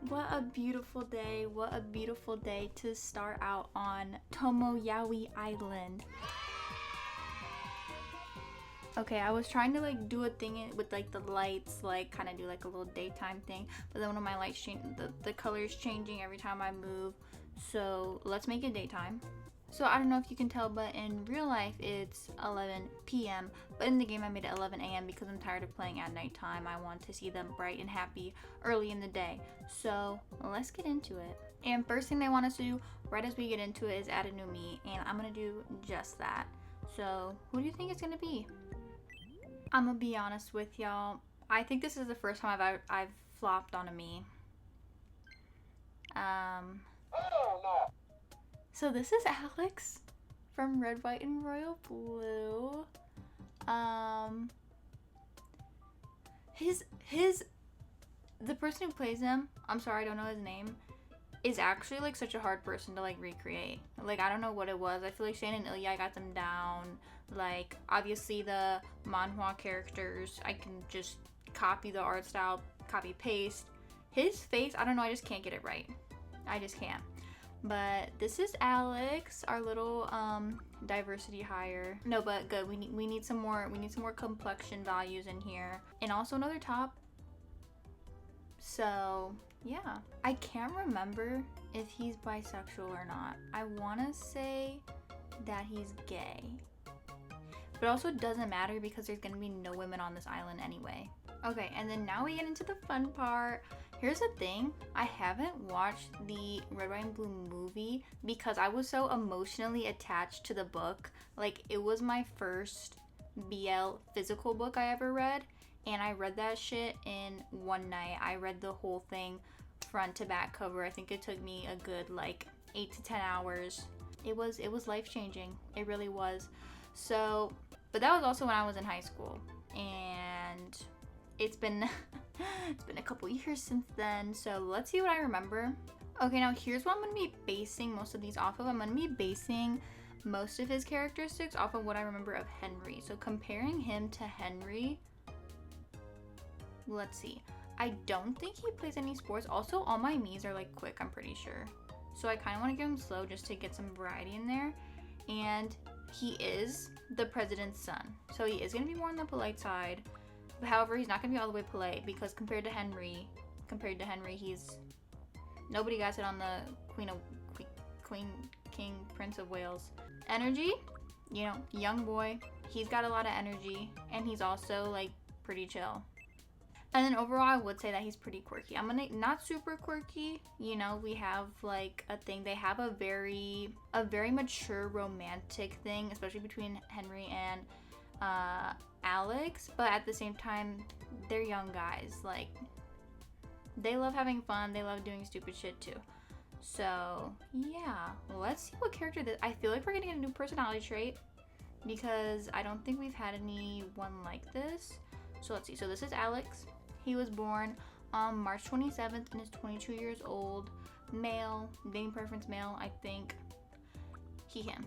What a beautiful day. What a beautiful day to start out on TomoYAOI Island. Okay, I was trying to like do a thing with like the lights, like kind of do like a little daytime thing, but then one of my lights change, the color is changing every time I move. So let's make it daytime. So I don't know if you can tell, but in real life it's 11 p.m. But in the game I made it 11 a.m. because I'm tired of playing at nighttime. I want to see them bright and happy early in the day. So let's get into it. And first thing they want us to do right as we get into it is add a new me, and I'm gonna do just that. So who do you think it's gonna be? I'm gonna be honest with y'all. I think this is the first time I've flopped on a me. Oh no! So this is Alex from Red, White, and Royal Blue. The person who plays him, I'm sorry, I don't know his name, is actually like such a hard person to like recreate. Like, I don't know what it was. I feel like Shane and ILYA got them down. Like, obviously the manhwa characters, I can just copy the art style, copy paste. His face, I don't know, I just can't get it right. I just can't. But this is Alex, our little diversity hire. No, but good. We need some more complexion values in here, and also another top. So yeah, I can't remember if he's bisexual or not. I want to say that he's gay, but also it doesn't matter because there's gonna be no women on this island anyway. Okay, and then now we get into the fun part. Here's the thing, I haven't watched the Red, White, and Blue movie because I was so emotionally attached to the book. Like, it was my first BL physical book I ever read, and I read that shit in one night. I read the whole thing front to back cover. I think it took me a good like 8 to 10 hours. It was life-changing. It really was. So, but that was also when I was in high school, and it's been a couple years since then, so let's see what I remember. Okay, now here's what I'm gonna be basing most of these off of. I'm gonna be basing most of his characteristics off of what I remember of Henry. So comparing him to Henry, let's see. I don't think he plays any sports. Also, all my Miis are like quick, I'm pretty sure. So I kind of want to get him slow just to get some variety in there. And he is the president's son, so he is gonna be more on the polite side. However, he's not gonna be all the way polite because compared to Henry, he's nobody got it on the Queen, King, Prince of Wales. Energy, you know, young boy. He's got a lot of energy, and he's also like pretty chill. And then overall, I would say that he's pretty quirky. I'm gonna not super quirky. You know, we have like a thing. They have a very mature romantic thing, especially between Henry and Alex, but at the same time they're young guys. Like, they love having fun, they love doing stupid shit too. So yeah, let's see what character this. I feel like we're gonna get a new personality trait because I don't think we've had anyone like this. So let's see. So this is Alex. He was born on March 27th and is 22 years old, male, dating preference male. I think he, him.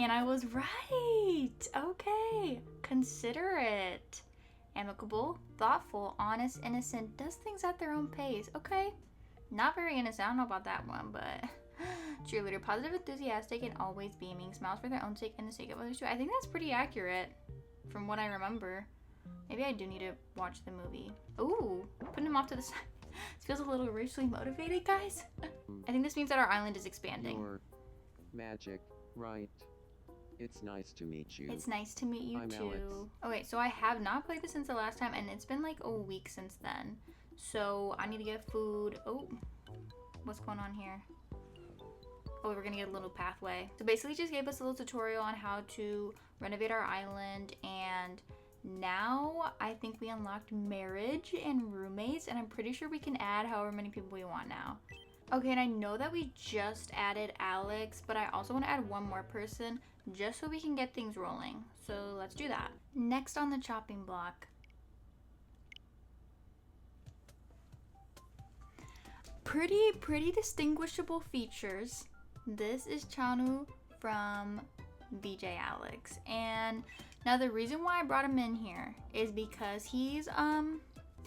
And I was right. Okay. Considerate, amicable, thoughtful, honest, innocent, does things at their own pace. Okay. Not very innocent. I don't know about that one, but cheerleader, positive, enthusiastic, and always beaming, smiles for their own sake and the sake of others too. I think that's pretty accurate from what I remember. Maybe I do need to watch the movie. Ooh, putting him off to the side. This feels a little racially motivated, guys. I think this means that our island is expanding. You're magic, right? It's nice to meet you. It's nice to meet you I'm too. Alex. Okay, so I have not played this since the last time, and it's been like a week since then. So I need to get food. Oh, what's going on here? Oh, we're gonna get a little pathway. So basically just gave us a little tutorial on how to renovate our island, and now I think we unlocked marriage and roommates, and I'm pretty sure we can add however many people we want now. Okay, and I know that we just added Alex, but I also want to add one more person just so we can get things rolling. So let's do that. Next on the chopping block. Pretty distinguishable features. This is Chanu from BJ Alex, and now the reason why I brought him in here is because he's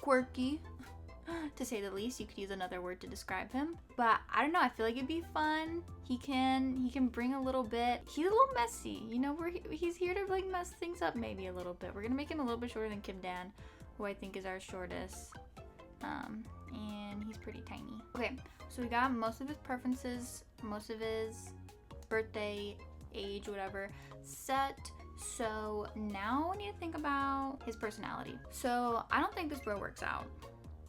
quirky, to say the least. You could use another word to describe him. But I don't know, I feel like it'd be fun. He can bring a little bit. He's a little messy, you know, he's here to like mess things up maybe a little bit. We're gonna make him a little bit shorter than Kim Dan, who I think is our shortest. And he's pretty tiny. Okay, so we got most of his preferences, most of his birthday, age, whatever, set. So now we need to think about his personality. So I don't think this bro works out.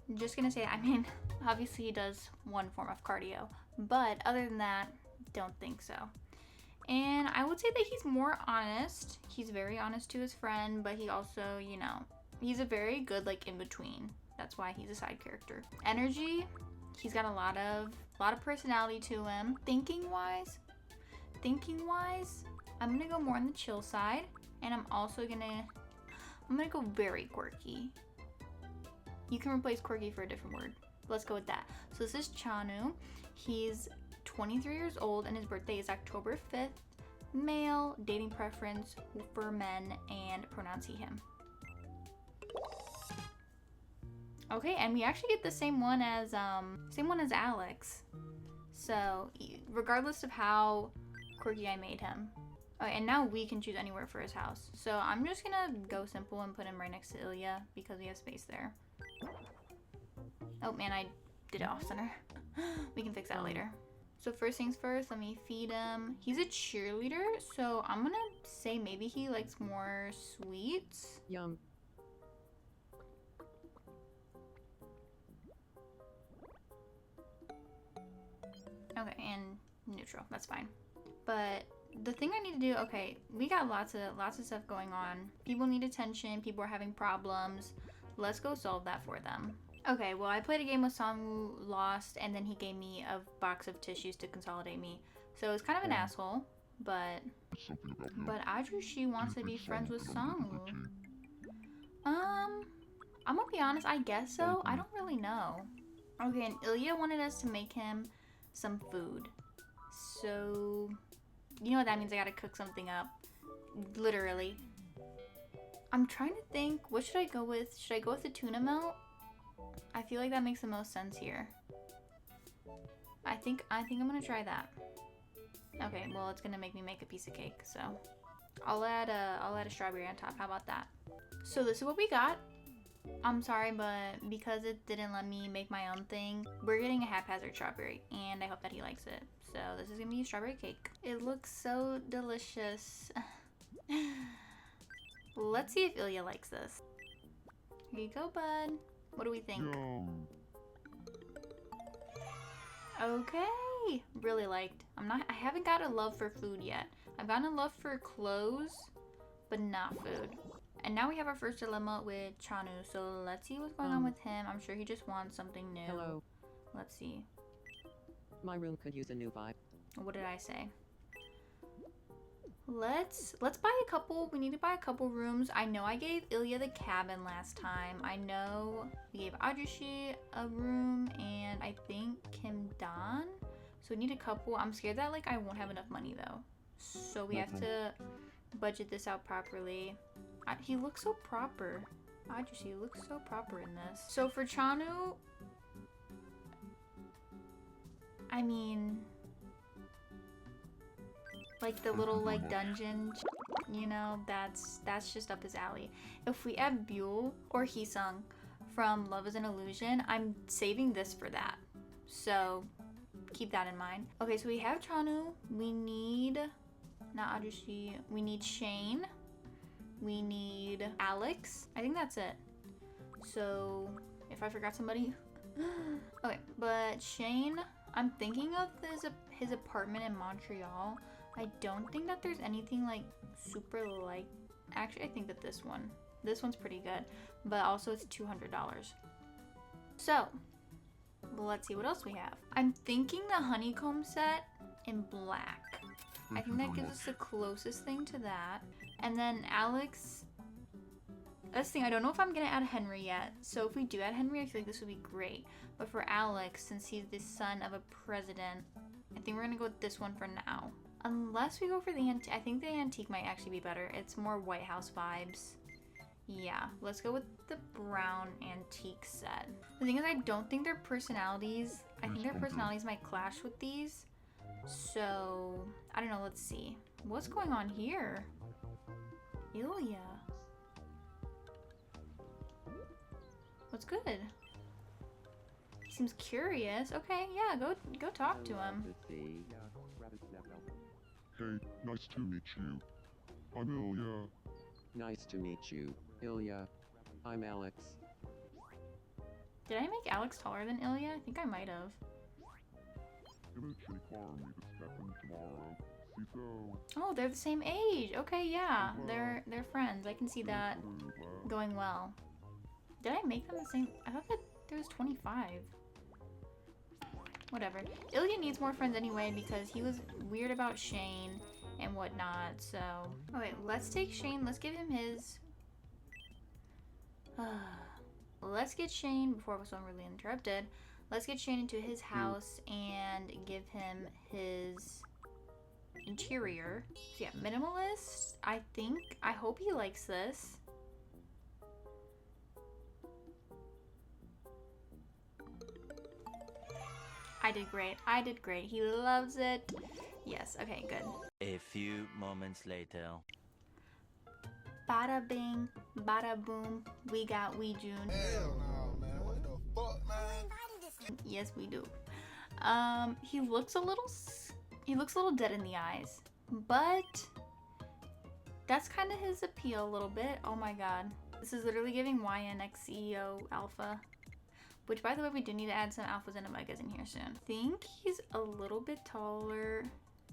I'm just gonna say, I mean, obviously he does one form of cardio, but other than that, don't think so. And I would say that he's more honest. He's very honest to his friend, but he also, you know, he's a very good like in between. That's why he's a side character. Energy, he's got a lot of personality to him. Thinking wise, I'm gonna go more on the chill side, and I'm gonna go very quirky. You can replace quirky for a different word. Let's go with that. So this is Chanu. He's 23 years old and his birthday is October 5th. Male, dating preference for men, and pronouns he, him. Okay, and we actually get the same one as Alex. So regardless of how quirky I made him. Okay, and now we can choose anywhere for his house. So I'm just gonna go simple and put him right next to ILYA because we have space there. Oh man, I did it off center. We can fix that later. So first things first, let me feed him. He's a cheerleader, so I'm gonna say maybe he likes more sweets. Yum. Okay, and neutral, that's fine. But the thing I need to do, okay, we got lots of stuff going on. People need attention, people are having problems. Let's go solve that for them. Okay, well, I played a game with Samu, lost, and then he gave me a box of tissues to consolidate me. So it's kind of an asshole, but Ajushi wants to be friends with Samu. I'm gonna be honest, I guess so. I don't really know. Okay, and ILYA wanted us to make him some food. So, you know what that means? I gotta cook something up. Literally. I'm trying to think, what should I go with? Should I go with the tuna melt? I feel like that makes the most sense here. I think I'm gonna try that. Okay, well it's gonna make me make a piece of cake, so I'll add a strawberry on top. How about that? So this is what we got. I'm sorry, but because it didn't let me make my own thing, we're getting a haphazard strawberry, and I hope that he likes it. So this is gonna be a strawberry cake. It looks so delicious. Let's see if ILYA likes this. Here you go, bud. What do we think? Okay, really liked. I haven't got a love for food yet. I've gotten a love for clothes, but not food. And now we have our first dilemma with Chanu, so let's see what's going on with him. I'm sure he just wants something new. Hello. Let's see. My room could use a new vibe. What did I say? Let's buy a couple. We need to buy a couple rooms. I know I gave ILYA the cabin last time. I know we gave Ajushi a room, and I think Kim Dan. So we need a couple. I'm scared that like I won't have enough money though. So we have to budget this out properly. He looks so proper. Ajushi looks so proper in this. So for Chanu, I mean, like the little like dungeon, you know, that's just up his alley. If we add Buell or Heesung from Love is an Illusion, I'm saving this for that. So keep that in mind. Okay, so we have Chanu. We need, not Ajushi, we need Shane. We need Alex. I think that's it. So if I forgot somebody. Okay, but Shane, I'm thinking of his apartment in Montreal. I don't think that there's anything like super like, actually I think that this one's pretty good, but also it's $200. So let's see what else we have. I'm thinking the honeycomb set in black. I think that gives us the closest thing to that. And then Alex, that's the thing, I don't know if I'm gonna add Henry yet. So if we do add Henry, I feel like this would be great. But for Alex, since he's the son of a president, I think we're gonna go with this one for now. Unless we go for the antique, I think the antique might actually be better. It's more White House vibes. Yeah, let's go with the brown antique set. The thing is, I don't think their personalities, I think their personalities might clash with these. So, I don't know, let's see. What's going on here? ILYA. What's good? He seems curious. Okay, yeah, go talk to him. Hey, nice to meet you. I'm ILYA. Nice to meet you, ILYA. I'm Alex. Did I make Alex taller than ILYA? I think I might have. Eventually follow me to Stefan tomorrow. See so. Oh, they're the same age. Okay, yeah, they're friends. I can see that going well. Did I make them the same? I thought that there was 25. Whatever. ILYA needs more friends anyway because he was weird about Shane and whatnot. So, okay, let's take Shane. Let's give him his. Let's get Shane before I was so really interrupted. Let's get Shane into his house and give him his interior. So yeah, minimalist. I hope he likes this. I did great. He loves it. Yes, okay, good. A few moments later. Bada bing, bada boom, we got June. Hell no, man. What the fuck, man? Yes, we do. He looks a little dead in the eyes, but that's kind of his appeal a little bit. Oh my god. This is literally giving YNX CEO alpha. Which, by the way, we do need to add some alphas and omegas in here soon. I think he's a little bit taller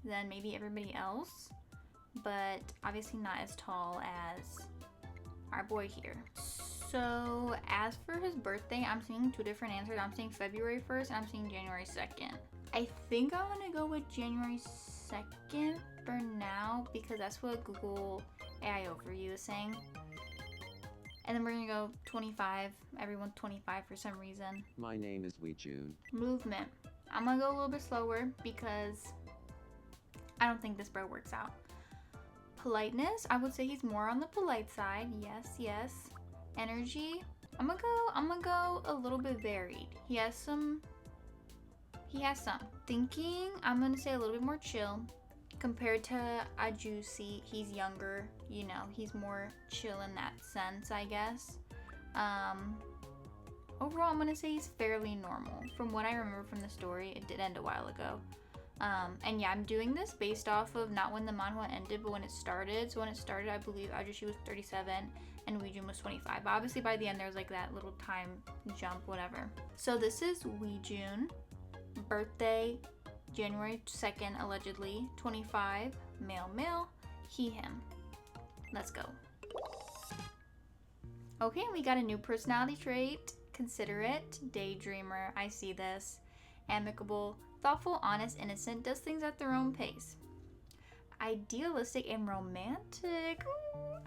than maybe everybody else, but obviously not as tall as our boy here. So, as for his birthday, I'm seeing two different answers. I'm seeing February 1st and I'm seeing January 2nd. I think I want to go with January 2nd for now because that's what Google AI Overview is saying. And then we're gonna go 25. Everyone's 25 for some reason. My name is June. Movement. I'm gonna go a little bit slower because I don't think this bro works out. Politeness. I would say he's more on the polite side. Yes, yes. Energy. I'm gonna go a little bit varied. He has some. Thinking. I'm gonna say a little bit more chill. Compared to Ajusi, he's younger, you know, he's more chill in that sense, I guess. Overall, I'm gonna say he's fairly normal. From what I remember from the story, it did end a while ago. And yeah, I'm doing this based off of not when the manhwa ended, but when it started. So when it started, I believe Ajushi was 37 and Weijun was 25. But obviously by the end, there's like that little time jump, whatever. So this is Weijun, birthday, January 2nd, allegedly, 25, male, he, him. Let's go. Okay, we got a new personality trait. Considerate, daydreamer, I see this. Amicable, thoughtful, honest, innocent, does things at their own pace. Idealistic and romantic. Ooh.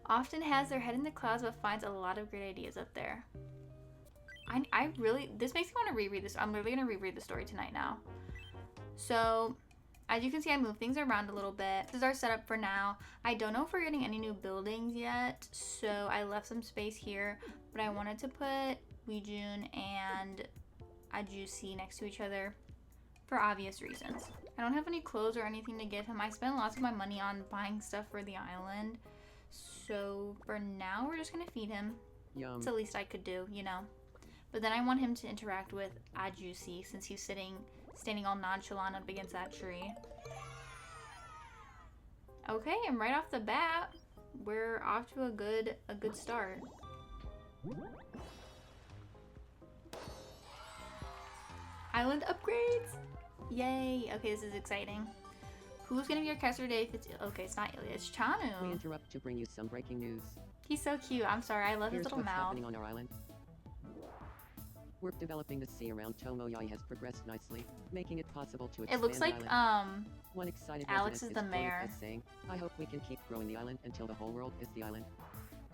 Often has their head in the clouds but finds a lot of great ideas up there. I really, this makes me want to reread this. I'm literally going to reread the story tonight now. So, as you can see, I moved things around a little bit. This is our setup for now. I don't know if we're getting any new buildings yet, so I left some space here, but I wanted to put Weijun and Ajusi next to each other for obvious reasons. I don't have any clothes or anything to give him. I spent lots of my money on buying stuff for the island, so for now, we're just gonna feed him. Yum. It's the least I could do, you know. But then I want him to interact with Ajusi since he's standing all nonchalant up against that tree. Okay, and right off the bat, we're off to a good start. Island upgrades! Yay! Okay, this is exciting. Who's gonna be our caster today if it's... Okay, it's not ILYA, it's We Chanu. interrupt to bring you some breaking news. He's so cute. I'm sorry, I love his Here's little what's mouth. happening on our island. Work developing the sea around TomoYAOI has progressed nicely, making it possible to expand It looks like, the island. One excited Alex resident is the quoted mayor. as saying, "I hope we can keep growing the island until the whole world is the island."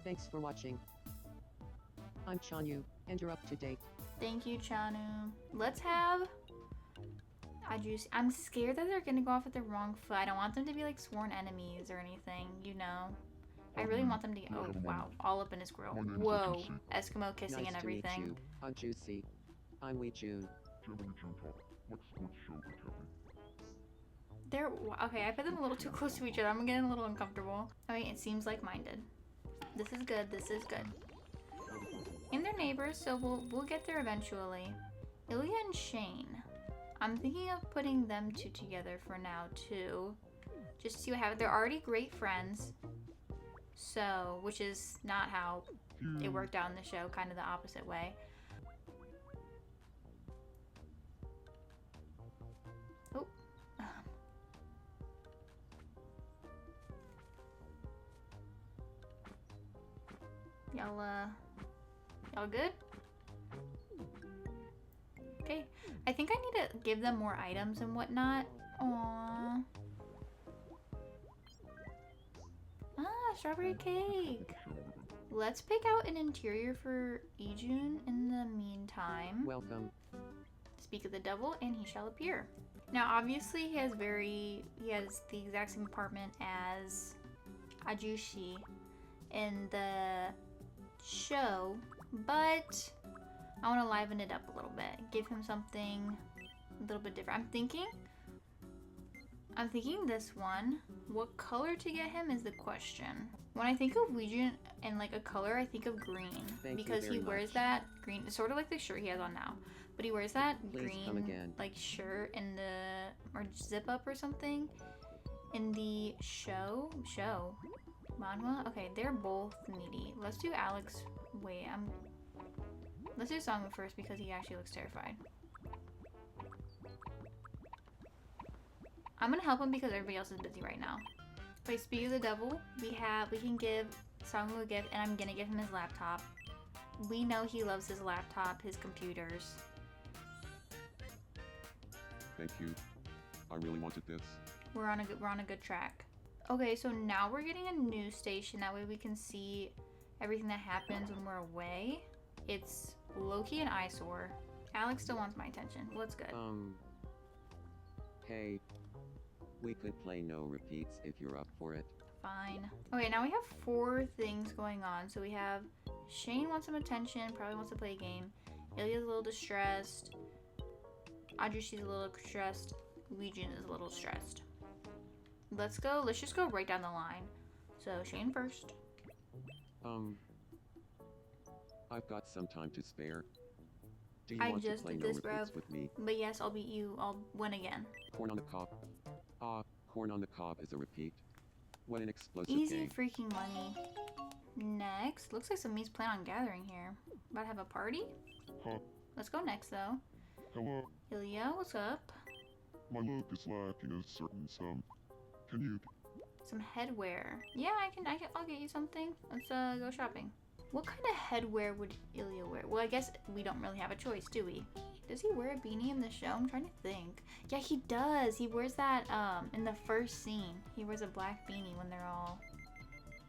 Thanks for watching. I'm Chanyu, and you're up to date. Thank you, Chanu. Let's have Ajusi. I'm scared that they're gonna go off with the wrong foot. I don't want them to be like sworn enemies or anything, you know. I really want them to get, oh wow, all up in his grill. Whoa, Eskimo kissing Nice and to meet everything. you. I'm Juicy. I'm Wee June. Germany June Talk. Let's show the Kelly. They're, okay, I put them a little too close to each other. I'm getting a little uncomfortable. I mean, it seems like-minded. This is good, this is good. And they're neighbors, so we'll get there eventually. ILYA and Shane. I'm thinking of putting them two together for now too. Just to see what happens. They're already great friends. So, which is not how it worked out in the show, kind of the opposite way. Oh. Y'all good? Okay. I think I need to give them more items and whatnot. Aww. Ah, strawberry cake. Let's pick out an interior for Ijun in the meantime. Welcome. Speak of the devil and he shall appear. Now obviously he has the exact same apartment as Ajushi in the show, but I want to liven it up a little bit. Give him something a little bit different. I'm thinking this one. What color to get him is the question. When I think of Legion and like a color, I think of green. Because he wears that green, sort of like the shirt he has on now. But he wears that green like shirt in the, or zip up or something. In the show? Manhwa? Okay, they're both needy. Let's do Alex. Wait, let's do Songwoo first because he actually looks terrified. I'm gonna help him because everybody else is busy right now. Wait, speak of the devil, we can give Songwoo a gift, and I'm gonna give him his laptop. We know he loves his laptop, his computers. Thank you. I really wanted this. We're on a good track. Okay, so now we're getting a news station. That way we can see everything that happens when we're away. It's Loki and Eyesore. Alex still wants my attention. What's good? Hey. We could play no repeats if you're up for it. Fine. Okay, now we have 4 things going on. So we have Shane wants some attention, probably wants to play a game. ILYA's a little distressed. Ajushi's a little stressed. Legion is a little stressed. Let's just go right down the line. So Shane first. I've got some time to spare. Do you I want to just play did no this, repeats bruv. with me? But yes, I'll beat you. I'll win again. Corn on the cob. Corn on the cob is a repeat. What an explosive Easy game. freaking money. Next, looks like somebody's planning on gathering here. About to have a party? Huh. Let's go next though. Hello. ILYA, what's up? My look is lacking a certain sum. Can you? Some headwear. Yeah, I'll get you something. Let's go shopping. What kind of headwear would ILYA wear? Well, I guess we don't really have a choice, do we? Does he wear a beanie in the show? I'm trying to think. Yeah, he does. He wears that in the first scene. He wears a black beanie when they're all,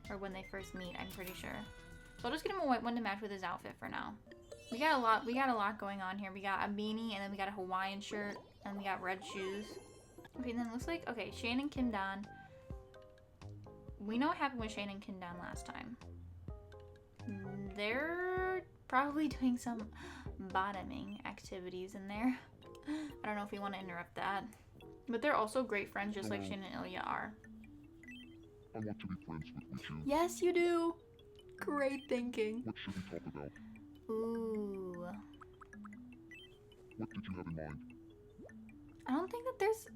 or when they first meet, I'm pretty sure. So I'll just get him a white one to match with his outfit for now. We got a lot going on here. We got a beanie, and then we got a Hawaiian shirt, and we got red shoes. Okay, then it looks like, okay, Shane and Kim Dan. We know what happened with Shane and Kim Dan last time. They're probably doing some bottoming activities in there. I don't know if we want to interrupt that. But they're also great friends, just like Shane and ILYA are. I want to be friends with you. Yes, you do. Great thinking. What should we talk about? Ooh. What did you have in mind? I don't think that there's...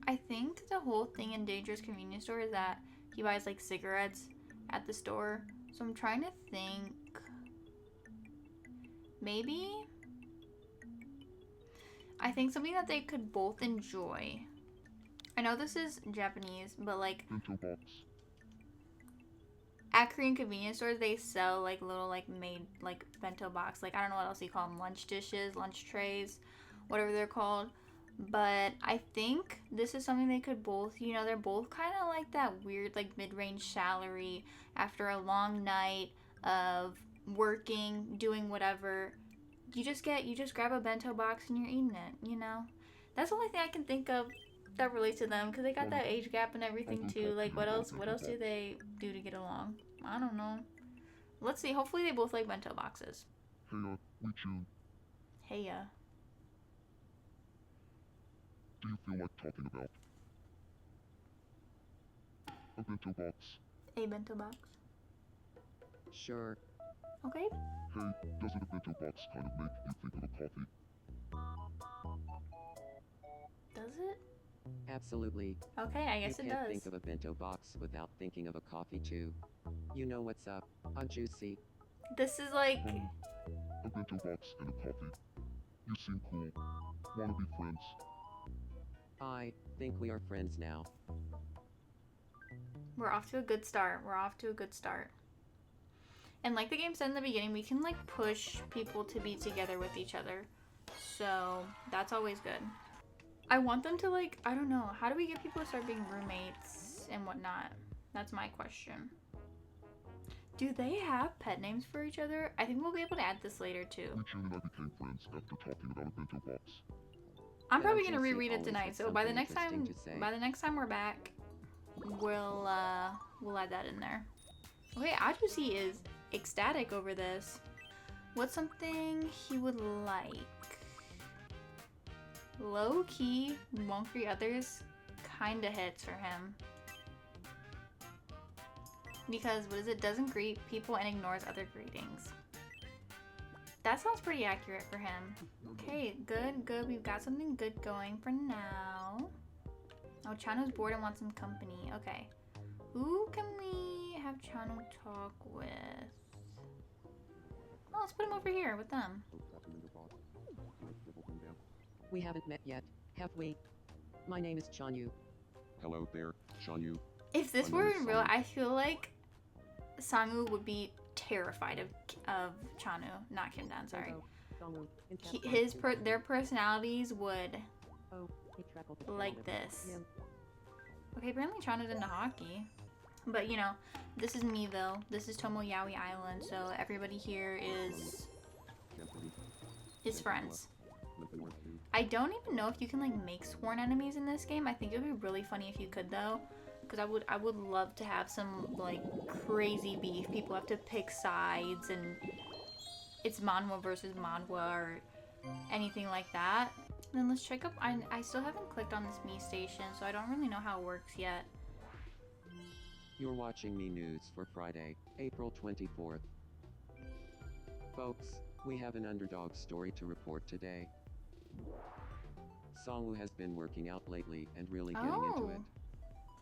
I think the whole thing in Dangerous Convenience Store is that he buys like cigarettes at the store. So I'm trying to think... Maybe? I think something that they could both enjoy. I know this is Japanese, but like... Bento box. At Korean convenience stores, they sell like little like made like bento box. Like I don't know what else you call them. Lunch dishes, lunch trays, whatever they're called. But I think this is something they could both, you know, they're both kind of like that weird like mid-range salary after a long night of working, doing whatever. You just grab a bento box and you're eating it, you know? That's the only thing I can think of that relates to them because they got that age gap and everything too. Like, what else do they do to get along? I don't know. Let's see. Hopefully they both like bento boxes. Hey, Weechun, Hey, do you feel like talking about a bento box? a bento box. Sure. Okay. Hey, doesn't a bento box kind of make you think of a coffee? Does it? Absolutely. Okay, I guess You it can't does. think of a bento box without thinking of a coffee too. You know what's up, I'm juicy. This is like, A bento box and a coffee. You seem cool. Wanna be friends? I think we are friends now. we're off to a good start. We're off to a good start. And like the game said in the beginning, we can like push people to be together with each other. So that's always good. I want them to like, I don't know, how do we get people to start being roommates and whatnot? That's my question. Do they have pet names for each other? I think we'll be able to add this later too. Weechun and I became friends after talking about a bento box. I'm Yeah, probably gonna Juicy reread it always tonight. has So by the something next time, interesting to say. by the next time we're back, we'll add that in there. Okay, Ajusi is ecstatic over this. What's something he would like? Low key, won't greet others kinda hits for him. Because what is it? Doesn't greet people and ignores other greetings. That sounds pretty accurate for him. Okay, good, good. We've got something good going for now. Oh, Chano's bored and wants some company. Okay. Who can we have Chano talk with? Oh, let's put him over here with them. We haven't met yet, have we? My name is Chanyu. Hello there, Shanyu. If this My were name is in real, Sangu. I feel like Sangu would be terrified of Chanu, not Kimdan, sorry. Their personalities would like this. Okay, apparently Chanu's into hockey. But you know, this is Meville. This is TomoYAOI Island, so everybody here is friends. I don't even know if you can like make sworn enemies in this game. I think it would be really funny if you could though. Because I would love to have some like crazy beef. People have to pick sides and it's manhwa versus manhwa or anything like that. And then let's check up. I still haven't clicked on this Me Station, so I don't really know how it works yet. You're watching Me News for Friday, April 24th. Folks, we have an underdog story to report today. Songwoo has been working out lately and really getting into it.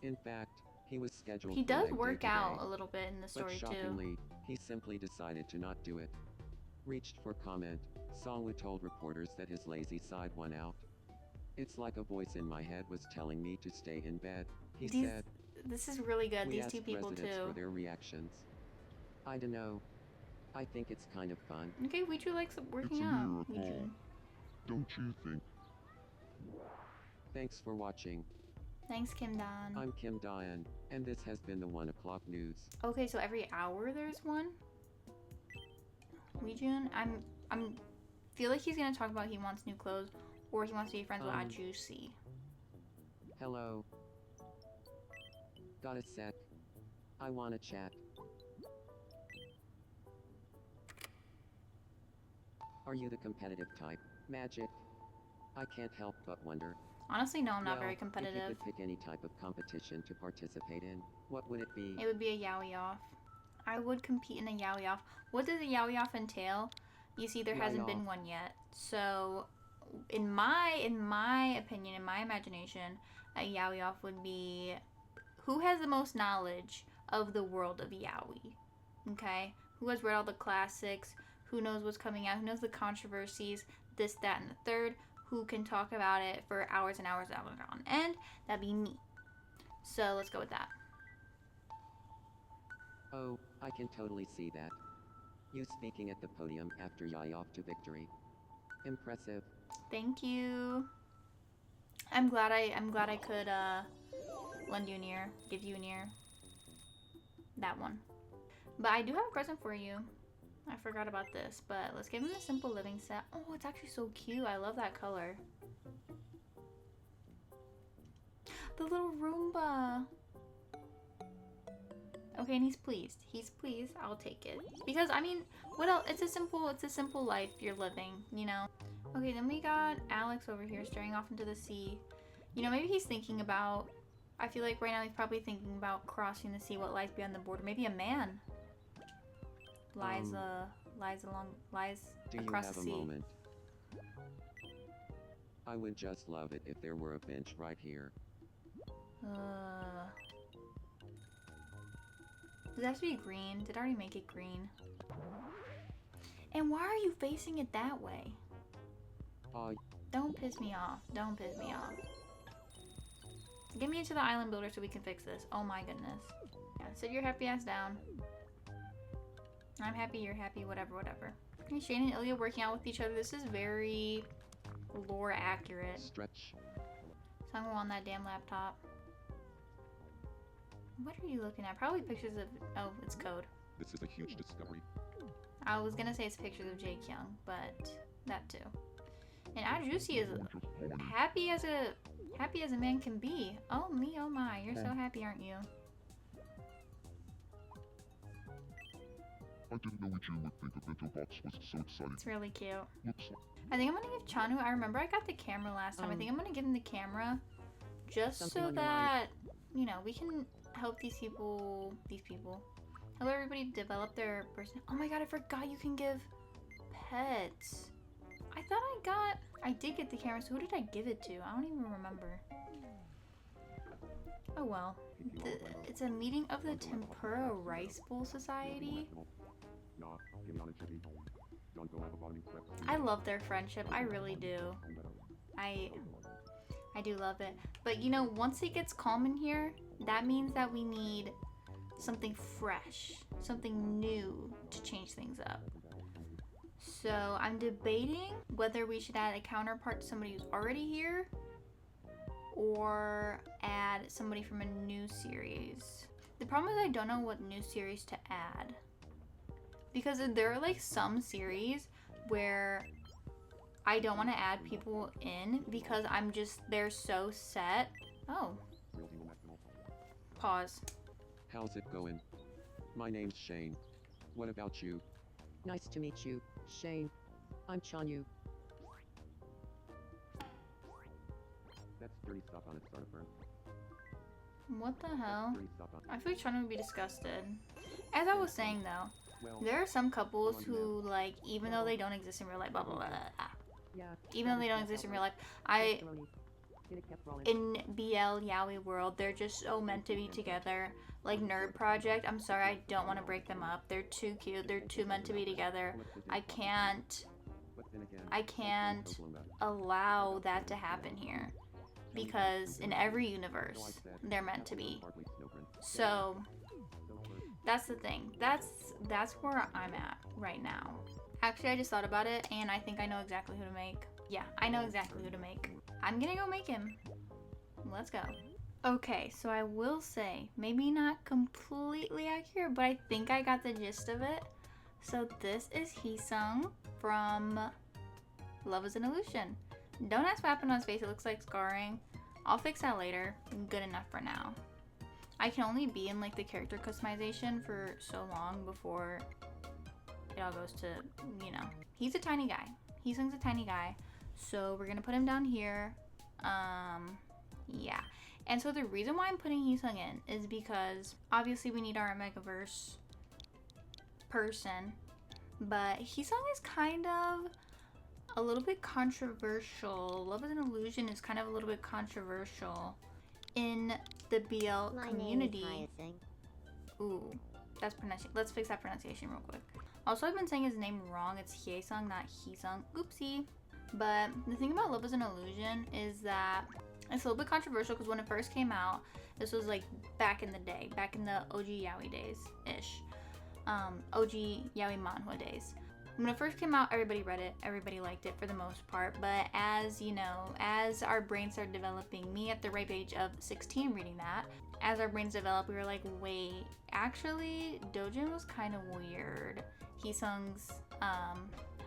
In fact, he was scheduled He for does leg day work out today, a little bit in the story but too. shockingly, he simply decided to not do it. Reached for comment, Songwoo told reporters that his lazy side won out. It's like a voice in my head was telling me to stay in bed, he said. This is really good. We These asked two people residents too. for their reactions. I don't know. I think it's kind of fun. Okay, Wichu likes working It's a out. miracle. Wichu. Don't you think? Thanks for watching. Thanks, Kim Don. I'm Kim Dian, and this has been the 1 o'clock news. Okay, so every hour there's one. Weejun, I'm feel like he's gonna talk about he wants new clothes or he wants to be friends with Ajusi. Hello. Got a sec. I wanna chat. Are you the competitive type, Magic? I can't help but wonder. Honestly, no, I'm not very If competitive. you could pick any type of competition to participate in, what would it be? It would be a yaoi off. I would compete in a yaoi off. What does a yaoi off entail? You see, there hasn't been one yet. So, in my opinion, in my imagination, a yaoi off would be who has the most knowledge of the world of yaoi. Okay, who has read all the classics? Who knows what's coming out? Who knows the controversies? This, that, and the third. Who can talk about it for hours and hours and hours on end? That'd be me. So let's go with that. Oh, I can totally see that. You speaking at the podium after Yai off to victory. Impressive. Thank you. I'm glad I could lend you an ear, give you an ear. That one. But I do have a present for you. I forgot about this, but let's give him the simple living set. Oh, it's actually so cute. I love that color. the little Roomba. Okay, and he's pleased. He's pleased. I'll take it. Because, I mean, what else? It's a simple life you're living, you know? Okay, then we got Alex over here staring off into the sea. You know, maybe he's thinking about, I feel like right now he's probably thinking about crossing the sea, what lies beyond the border. Maybe a man lies Do you across have the a sea. moment? I would just love it if there were a bench right here. Does it have to be green? Did I already make it green? And why are you facing it that way? Don't piss me off. Don't piss me off. Get me into the island builder so we can fix this. Oh my goodness. Yeah, sit your happy ass down. I'm happy, you're happy, whatever, whatever. Okay, Shane and Ilya working out with each other. This is very lore accurate. Stretch. Somewhere on that damn laptop. What are you looking at? Probably pictures of... Oh, it's code. This is a huge discovery. I was gonna say it's pictures of Jake Young, but that too. And Ajusi is happy as a man can be. Oh me, oh my, you're so happy, aren't you? I didn't know Ichigo would think a bento box was so exciting. It's really cute. Looks like I think I'm gonna give Chanu. I remember I got the camera last time. I think I'm gonna give him the camera just Something so on your that you know we can help these people, help everybody develop their person. Oh my god, I forgot you can give pets. I did get the camera, so who did I give it to? I don't even remember. Oh well. It's a meeting of the Tempura Rice Bowl Society. I love their friendship. I really do. I do love it. But you know, once it gets calm in here, that means that we need something fresh, something new to change things up. So I'm debating whether we should add a counterpart to somebody who's already here or add somebody from a new series. The problem is I don't know what new series to add. Because there are like some series where I don't want to add people in because they're so set. Oh. Pause. How's it going? My name's Shane. What about you? Nice to meet you, Shane. I'm Chanyu. That's dirty stuff on its starter firm. What the hell? Dirty stuff on. I feel like Chana would be disgusted. As I was saying though, Well, there are some couples who like, even though they don't exist in real life, blah blah blah, blah. Yeah. Even though they don't exist in real life, in BL Yaoi world, they're just so meant to be together. Like Nerd Project, I'm sorry, I don't want to break them up. They're too cute. They're too meant to be together. I can't allow that to happen here because in every universe they're meant to be. So that's the thing. That's where I'm at right now. Actually, I just thought about it and I think I know exactly who to make. Yeah, I know exactly who to make. I'm gonna go make him. Let's go. Okay, so I will say, maybe not completely accurate, but I think I got the gist of it. So this is Heesung from Love is an Illusion. Don't ask what happened on his face, it looks like scarring. I'll fix that later. Good enough for now. I can only be in like the character customization for so long before it all goes to, you know. He's a tiny guy. Heesung's a tiny guy. So we're gonna put him down here. Yeah. And so the reason why I'm putting Heesung in is because obviously we need our Megaverse person, but Heesung is kind of a little bit controversial. Love is an Illusion is kind of a little bit controversial in the BL community. Ooh, that's pronunciation. Let's fix that pronunciation real quick. Also, I've been saying his name wrong. It's Hyeesung, not Heesung. Oopsie. But the thing about Love is an Illusion is that it's a little bit controversial because when it first came out, this was like back in the day, back in the OG Yaoi days-ish. OG Yaoi manhwa days. When it first came out, everybody read it, everybody liked it for the most part, but as you know, as our brains started developing, me at the ripe age of 16 reading that, as our brains developed, we were like, wait, actually, Dojin was kind of weird. Heesung's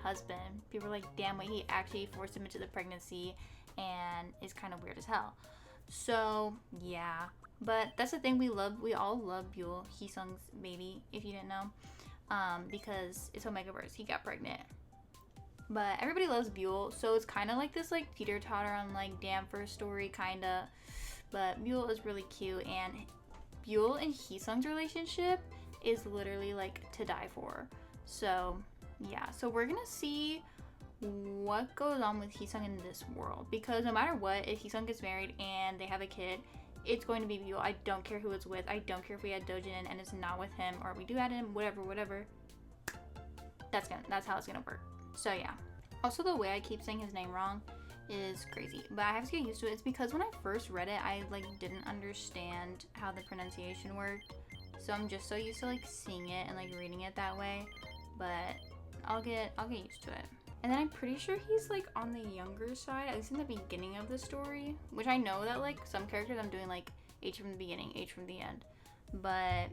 husband, people were like, damn, wait, he actually forced him into the pregnancy and is kind of weird as hell. So yeah, but that's the thing, we all love Buell, Heesung's baby, if you didn't know, because it's Omegaverse, he got pregnant. But everybody loves Buell, so it's kind of like this like teeter-totter on like damn first story kinda. But Buell is really cute, and Buell and Heesung's relationship is literally like to die for. So yeah, so we're gonna see what goes on with Heesung in this world, because no matter what, if Heesung gets married and they have a kid, it's going to be Buell. I don't care who it's with. I don't care if we add Dojin and it's not with him, or we do add him, whatever. That's how it's gonna work. So yeah. Also, the way I keep saying his name wrong is crazy, but I have to get used to it. It's because when I first read it, I like didn't understand how the pronunciation worked. So I'm just so used to like seeing it and like reading it that way. But I'll get used to it. And then I'm pretty sure he's like on the younger side, at least in the beginning of the story. Which I know that like some characters I'm doing like age from the beginning, age from the end. But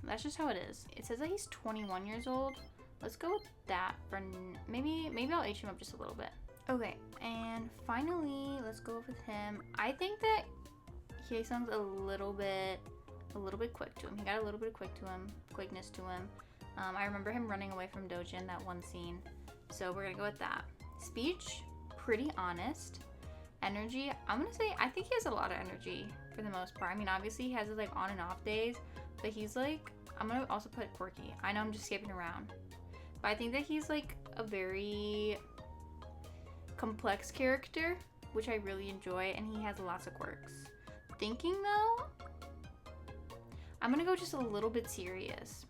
that's just how it is. It says that he's 21 years old. Let's go with that for maybe I'll age him up just a little bit. Okay, and finally, let's go with him. I think that Hye-sung's a little bit quick to him. He got a little bit of quickness to him. I remember him running away from Dojin, that one scene. So we're gonna go with that. Speech, pretty honest. Energy, I'm gonna say, I think he has a lot of energy for the most part. I mean, obviously he has his like on and off days, but he's like, I'm gonna also put quirky. I know I'm just skipping around. But I think that he's like a very complex character, which I really enjoy, and he has lots of quirks. Thinking though, I'm gonna go just a little bit serious,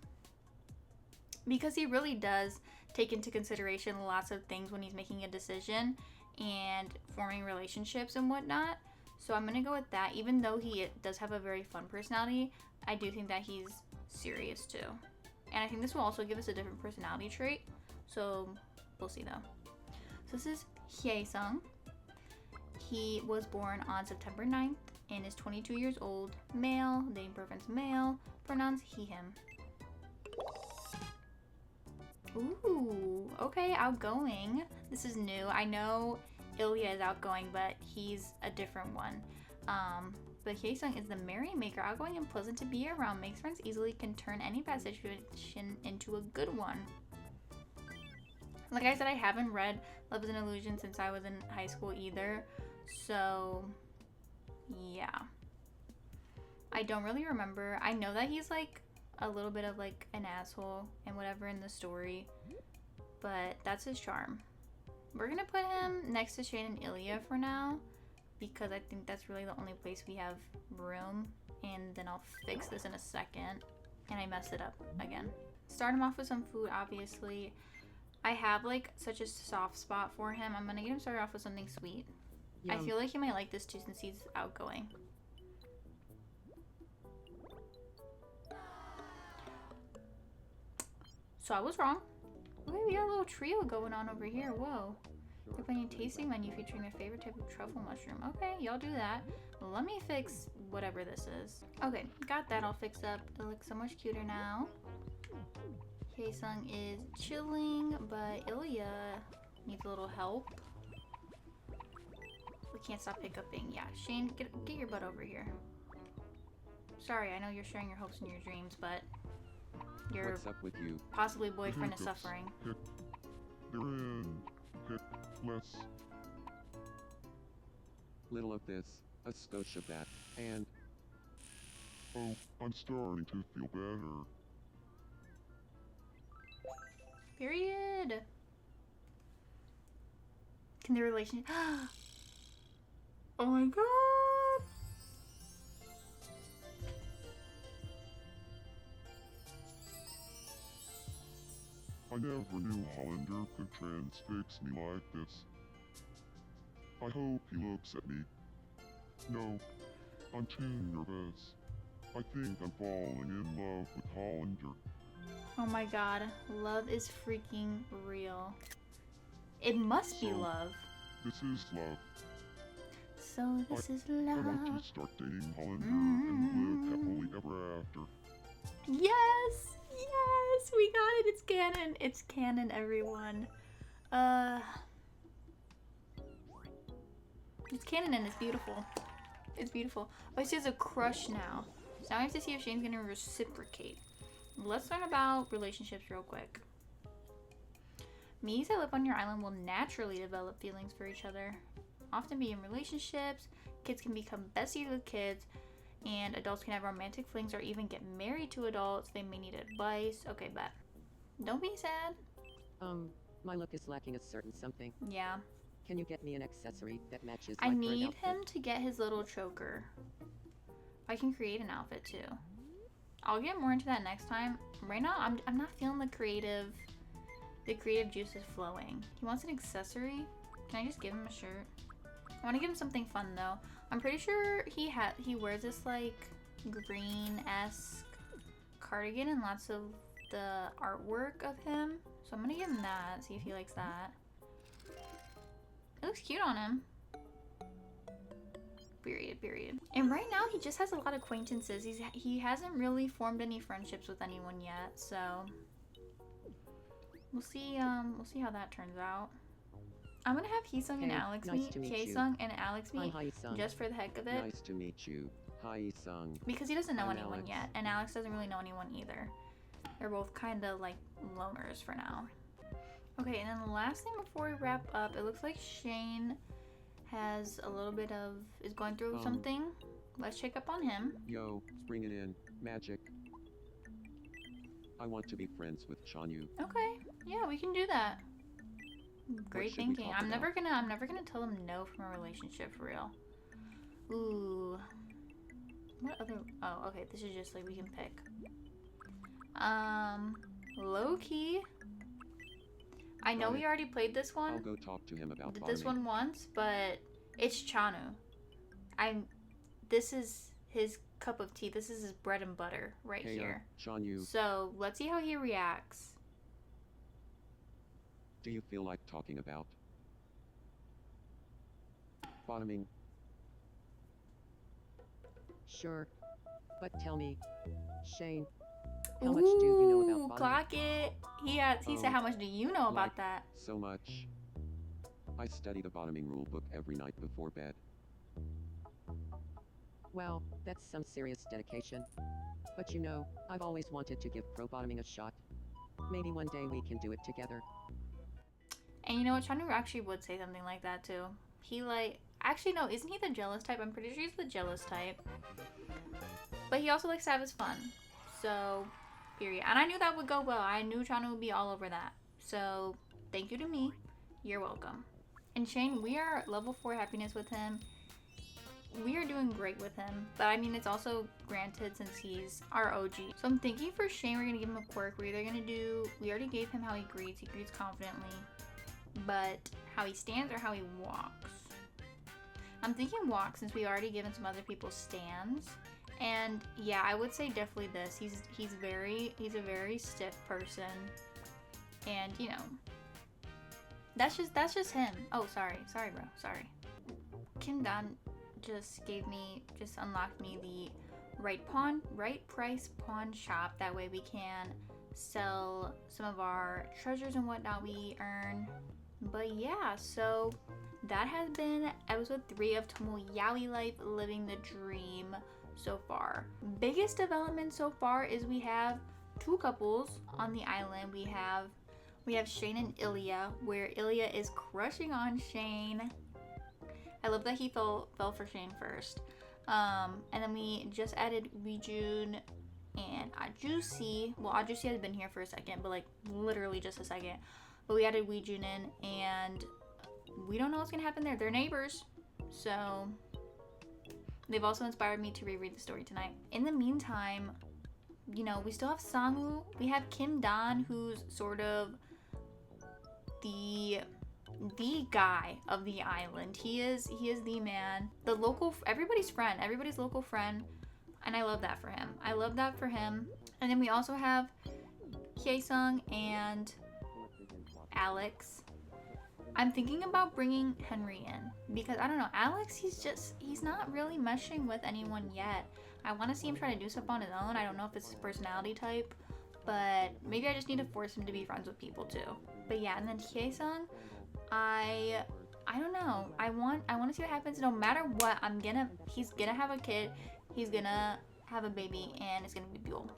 because he really does take into consideration lots of things when he's making a decision and forming relationships and whatnot. So I'm gonna go with that. Even though he does have a very fun personality, I do think that he's serious too. And I think this will also give us a different personality trait. So we'll see though. So this is Hye-sung. He was born on September 9th and is 22 years old, male, dating preference male, pronouns he, him. Ooh, okay, outgoing. This is new. I know ILYA is outgoing, but he's a different one. But Hye-sung is the merrymaker, outgoing and pleasant to be around, makes friends easily, can turn any bad situation into a good one. Like I said, I haven't read Love is an Illusion since I was in high school either, so yeah. I don't really remember. I know that he's like a little bit of like an asshole and whatever in the story, but that's his charm. We're gonna put him next to Shane and ILYA for now, because I think that's really the only place we have room, and then I'll fix this in a second. And I messed it up again. Start him off with some food, obviously. I have like such a soft spot for him. I'm gonna get him started off with something sweet. Yum. I feel like he might like this too since he's outgoing. So I was wrong. Okay, we got a little trio going on over here. Whoa. They're playing a tasting menu featuring their favorite type of truffle mushroom. Okay, y'all do that. Let me fix whatever this is. Okay, got that all fixed up. It looks so much cuter now. Hye-sung is chilling, but ILYA needs a little help. We can't stop hiccuping. Yeah, Shane, get your butt over here. Sorry, I know you're sharing your hopes and your dreams, but your What's up with you? possibly boyfriend is Hiccups. suffering. They're in. Less. Little of this, a skosh of that, and Oh, I'm starting to feel better. Period. Can the relationship... Oh my god! I never knew Hollander could transfix me like this. I hope he looks at me. No, I'm too nervous. I think I'm falling in love with Hollander. Oh my god. Love is freaking real. It must be So- love. This is love. So this is I want love. to start dating Hollander and live happily ever after. Yes! Yes! We got it! It's canon! It's canon, everyone. It's canon and it's beautiful. It's beautiful. Oh, he has a crush now. So now I have to see if Shane's gonna reciprocate. Let's learn about relationships real quick. Me's that live on your island will naturally develop feelings for each other. Often be in relationships, kids can become besties with kids, and adults can have romantic flings or even get married to adults. They may need advice. Okay, bet. Don't be sad. My look is lacking a certain something. Yeah. Can you get me an accessory that matches I my current need outfit? him to get his little choker. I can create an outfit too. I'll get more into that next time. Right now, I'm not feeling the creative juice is flowing. He wants an accessory. Can I just give him a shirt? I want to give him something fun though. I'm pretty sure he wears this like green-esque cardigan and lots of the artwork of him. So I'm gonna give him that, see if he likes that. It looks cute on him. Period. And right now he just has a lot of acquaintances. He hasn't really formed any friendships with anyone yet, so we'll see how that turns out. I'm gonna have Heesung and Hey, Alex nice meet. to meet you. Haesung and Alex I'm meet Haesung. just for the heck of it. Nice to meet you. Hi, Sung. Because he doesn't know I'm anyone Alex. yet, and Alex doesn't really know anyone either. They're both kind of like loners for now. Okay, and then the last thing before we wrap up, it looks like Shane has a little bit of is going through something. Let's check up on him. Yo, bring it in. Magic. I want to be friends with Chanyu. Okay, yeah, we can do that. Great should we thinking. talk I'm never about? gonna tell him no from a relationship for real. Ooh. What other? Oh, okay. This is just like we can pick. Low key. I know we already played this I'll one. go talk to him about Did this farming. one once, but it's Chanu. This is his cup of tea. This is his bread and butter right Hey, here. Chanyu, So let's see how he reacts. do you feel like talking about bottoming? Sure. But tell me, Shane, how much do you know about bottoming? Clock it. He said, Oh, how much do you know about like- that? So much. I study the bottoming rule book every night before bed. Wow, that's some serious dedication. But you know, I've always wanted to give pro bottoming a shot. Maybe one day we can do it together. And you know what? Chanu actually would say something like that too. He actually no, isn't he the jealous type? I'm pretty sure he's the jealous type. But he also likes to have his fun. So, period. And I knew that would go well. I knew Chanu would be all over that. So, thank you to me. You're welcome. And Shane, we are level 4 happiness with him. We are doing great with him. But I mean, it's also granted since he's our OG. So I'm thinking for Shane, we're going to give him a quirk. We're either going to do, we already gave him how he greets. He greets confidently. But how he stands or how he walks. I'm thinking walk since we already given some other people stands. And yeah, I would say definitely this. He's a very stiff person. And you know, that's just him. Oh, sorry, bro. Sorry. Kim Dan just unlocked me the right price pawn shop. That way we can sell some of our treasures and whatnot we earn. But yeah, so that has been episode 3 of TomoYAOI Life Living the Dream so far. Biggest development so far is we have 2 couples on the island. We have Shane and ILYA, where ILYA is crushing on Shane. I love that he fell for Shane first. And then we just added Weejun and Ajusi. Well, Ajusi has been here for a second, but like literally just a second. But we added Weejun in, and we don't know what's gonna happen there. They're neighbors, so they've also inspired me to reread the story tonight. In the meantime, you know, we still have Sangwoo. We have Kim Dan, who's sort of the guy of the island. He is the man, everybody's local friend, and I love that for him. And then we also have Haesung and Alex. I'm thinking about bringing Henry in because I don't know, Alex, he's not really meshing with anyone yet. I want to see him try to do stuff on his own. I don't know if it's his personality type, but maybe I just need to force him to be friends with people too. But yeah, and then Haesung, I I don't know. I want to see what happens. No matter what, he's gonna have a kid. He's gonna have a baby, and it's gonna be Buell.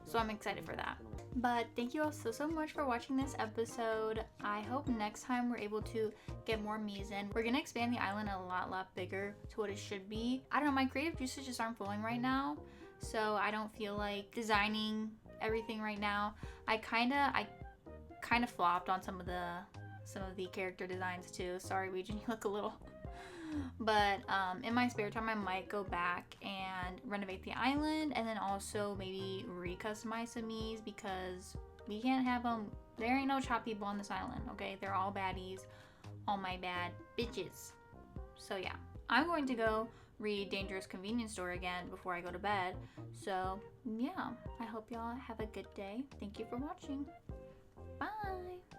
So I'm excited for that. But thank you all so much for watching this episode. I hope next time we're able to get more Miis in. We're gonna expand the island a lot bigger to what it should be. I don't know, my creative juices just aren't flowing right now, so I don't feel like designing everything right now. I kind of flopped on some of the character designs too. Sorry, Region, you look a little. But in my spare time, I might go back and renovate the island, and then also maybe re-customize some Miis, because we can't have them. There ain't no chop people on this island, okay? They're all baddies, all my bad bitches. So yeah, I'm going to go read Dangerous Convenience Store again before I go to bed. So yeah, I hope y'all have a good day. Thank you for watching. Bye.